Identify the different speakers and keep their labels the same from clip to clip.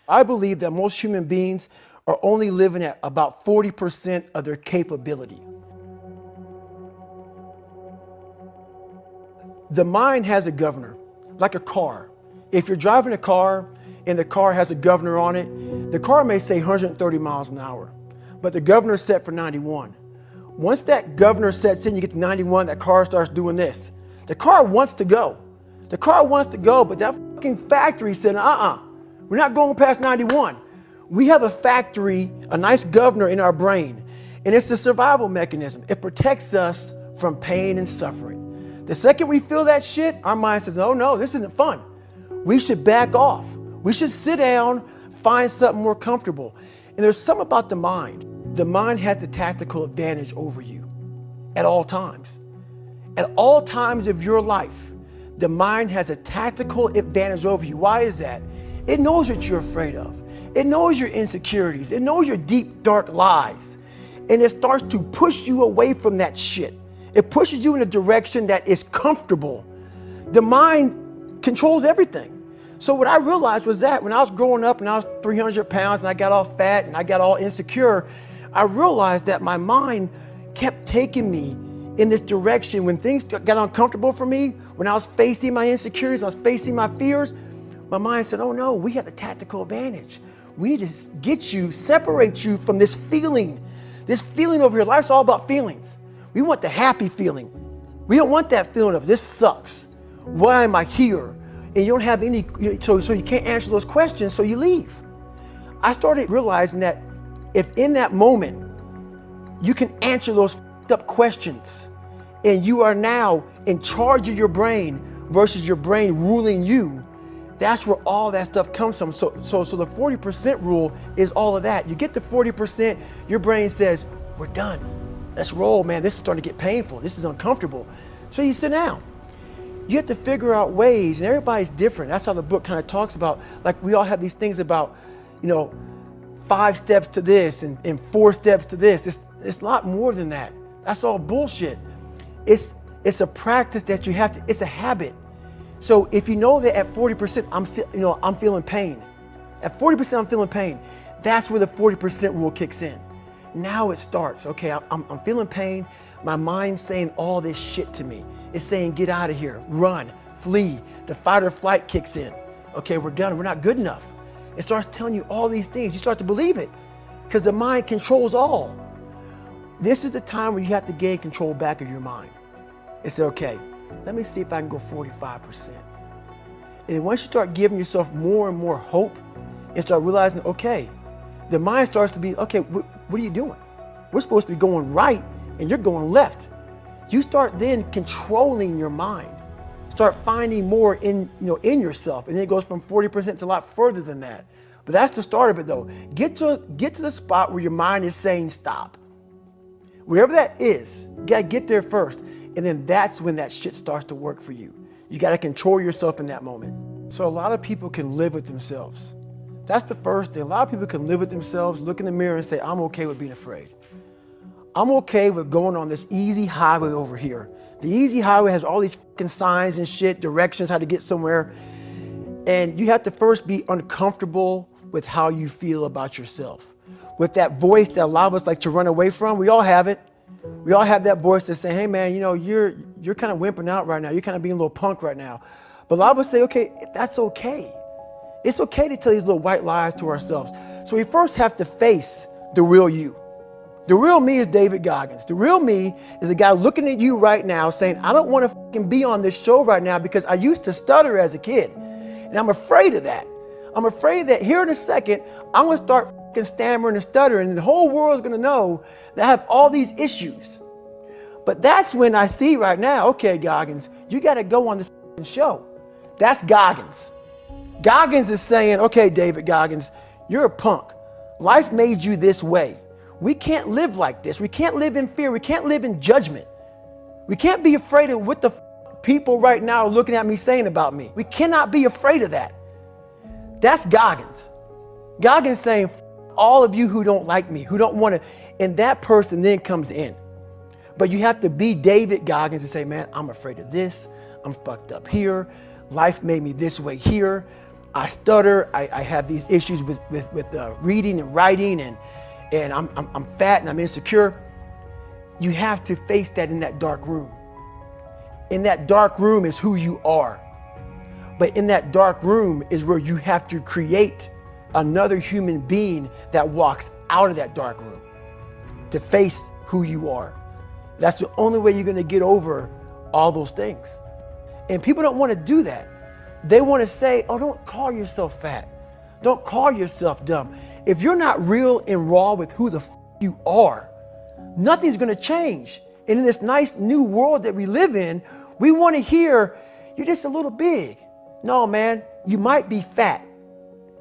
Speaker 1: I believe that most human beings are only living at about 40% of their capability. The mind has a governor, like a car. If you're driving a car and the car has a governor on it, the car may say 130 miles an hour, but the governor is set for 91. Once that governor sets in, you get to 91, that car starts doing this. The car wants to go. The car wants to go, but that fucking factory said, we're not going past 91. We have a factory, a nice governor in our brain, and it's a survival mechanism. It protects us from pain and suffering. The second we feel that shit, our mind says, oh no, this isn't fun. We should back off. We should sit down, find something more comfortable. And there's something about the mind. The mind has the tactical advantage over you at all times. At all times of your life, the mind has a tactical advantage over you. Why is that? It knows what you're afraid of. It knows your insecurities. It knows your deep, dark lies. And it starts to push you away from that shit. It pushes you in a direction that is comfortable. The mind controls everything. So what I realized was that when I was growing up and I was 300 pounds and I got all fat and I got all insecure, I realized that my mind kept taking me in this direction. When things got uncomfortable for me, when I was facing my insecurities, when I was facing my fears, my mind said, oh no, we have the tactical advantage. We need to get you, separate you from this feeling over here. Life's all about feelings. We want the happy feeling. We don't want that feeling of this sucks. Why am I here? And you don't have any, so you can't answer those questions, so you leave. I started realizing that if in that moment you can answer those up questions and you are now in charge of your brain versus your brain ruling you, that's where all that stuff comes from. So the 40% rule is all of that. You get to 40%, your brain says, we're done. Let's roll, man. This is starting to get painful. This is uncomfortable. So you sit down. You have to figure out ways, and everybody's different. That's how the book kind of talks about, like we all have these things about, 5 steps to this and 4 steps to this. It's a lot more than that. That's all bullshit. It's a practice that you have to, it's a habit. So if you know that at 40%, I'm feeling pain. At 40%, I'm feeling pain. That's where the 40% rule kicks in. Now it starts. Okay, I'm feeling pain. My mind's saying all this shit to me. It's saying, get out of here, run, flee. The fight or flight kicks in. Okay, we're done. We're not good enough. It starts telling you all these things. You start to believe it because the mind controls all. This is the time where you have to gain control back of your mind. It's okay. Let me see if I can go 45%. And once you start giving yourself more and more hope and start realizing, okay, the mind starts to be, okay, what are you doing? We're supposed to be going right and you're going left. You start then controlling your mind. Start finding more in yourself. And then it goes from 40% to a lot further than that. But that's the start of it though. Get to the spot where your mind is saying stop. Whatever that is, you gotta get there first. And then that's when that shit starts to work for you. You gotta control yourself in that moment. So a lot of people can live with themselves. That's the first thing. A lot of people can live with themselves, look in the mirror and say, I'm okay with being afraid. I'm okay with going on this easy highway over here. The easy highway has all these fucking signs and shit, directions, how to get somewhere. And you have to first be uncomfortable with how you feel about yourself. With that voice that a lot of us like to run away from, we all have it. We all have that voice that say, hey man, you're kind of wimping out right now. You're kind of being a little punk right now. But a lot of us say, okay, that's okay. It's okay to tell these little white lies to ourselves. So we first have to face the real you. The real me is David Goggins. The real me is a guy looking at you right now saying, I don't want to fucking be on this show right now because I used to stutter as a kid. And I'm afraid of that. I'm afraid that here in a second, I'm going to start fucking stammering and stuttering and the whole world is going to know that I have all these issues. But that's when I see right now, okay, Goggins, you got to go on this fucking show. That's Goggins. Goggins is saying, okay, David Goggins, you're a punk. Life made you this way. We can't live like this. We can't live in fear. We can't live in judgment. We can't be afraid of what the people right now are looking at me saying about me. We cannot be afraid of that. That's Goggins. Goggins saying, all of you who don't like me, who don't want to, and that person then comes in. But you have to be David Goggins and say, man, I'm afraid of this. I'm fucked up here. Life made me this way here. I stutter. I have these issues with reading and writing, and I'm fat and I'm insecure. You have to face that in that dark room. In that dark room is who you are. But in that dark room is where you have to create another human being that walks out of that dark room to face who you are. That's the only way you're gonna get over all those things. And people don't wanna do that. They wanna say, oh, don't call yourself fat. Don't call yourself dumb. If you're not real and raw with who the you are, nothing's gonna change. And in this nice new world that we live in, we wanna hear, you're just a little big. No, man, you might be fat.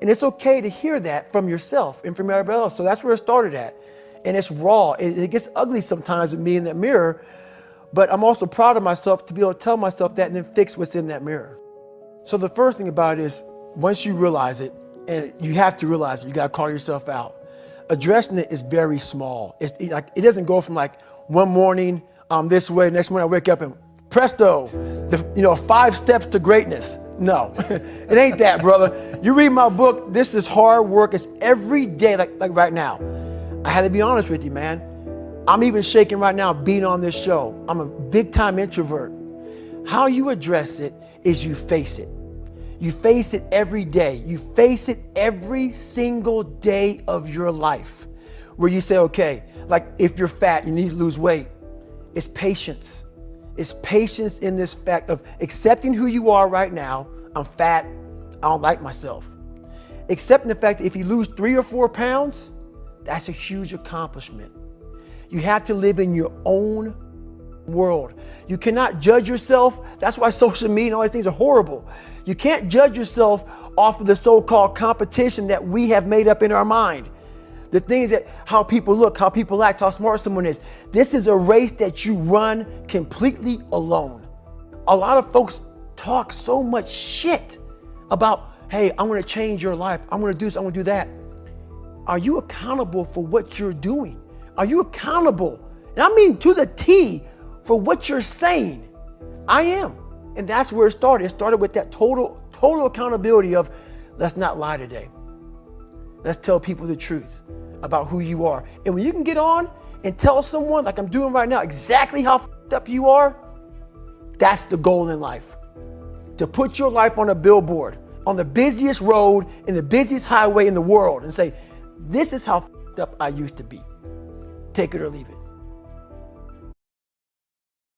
Speaker 1: And it's okay to hear that from yourself and from everybody else. So that's where it started at. And it's raw. It gets ugly sometimes with me in that mirror, but I'm also proud of myself to be able to tell myself that and then fix what's in that mirror. So the first thing about it is, once you realize it, and you have to realize it, you gotta call yourself out. Addressing it is very small. It doesn't go from like one morning I'm this way, next morning I wake up and presto, 5 steps to greatness. No, it ain't that, brother. You read my book, this is hard work. It's every day, like right now. I had to be honest with you, man. I'm even shaking right now being on this show. I'm a big time introvert. How you address it is you face it. You face it every day. You face it every single day of your life, where you say, okay, like if you're fat, you need to lose weight. It's patience. It's patience in this fact of accepting who you are right now. I'm fat. I don't like myself. Accepting the fact that if you lose 3 or 4 pounds, that's a huge accomplishment. You have to live in your own world. You cannot judge yourself. That's why social media and all these things are horrible. You can't judge yourself off of the so-called competition that we have made up in our mind. The things that how people look, how people act, how smart someone is. This is a race that you run completely alone. A lot of folks talk so much shit about, hey, I'm gonna change your life. I'm gonna do this, I'm gonna do that. Are you accountable for what you're doing? Are you accountable? And I mean to the T for what you're saying. I am. And that's where it started. It started with that total accountability of, let's not lie today. Let's tell people the truth about who you are. And when you can get on and tell someone, like I'm doing right now, exactly how f***ed up you are, that's the goal in life. To put your life on a billboard, on the busiest road, in the busiest highway in the world, and say, this is how f***ed up I used to be. Take it or leave it.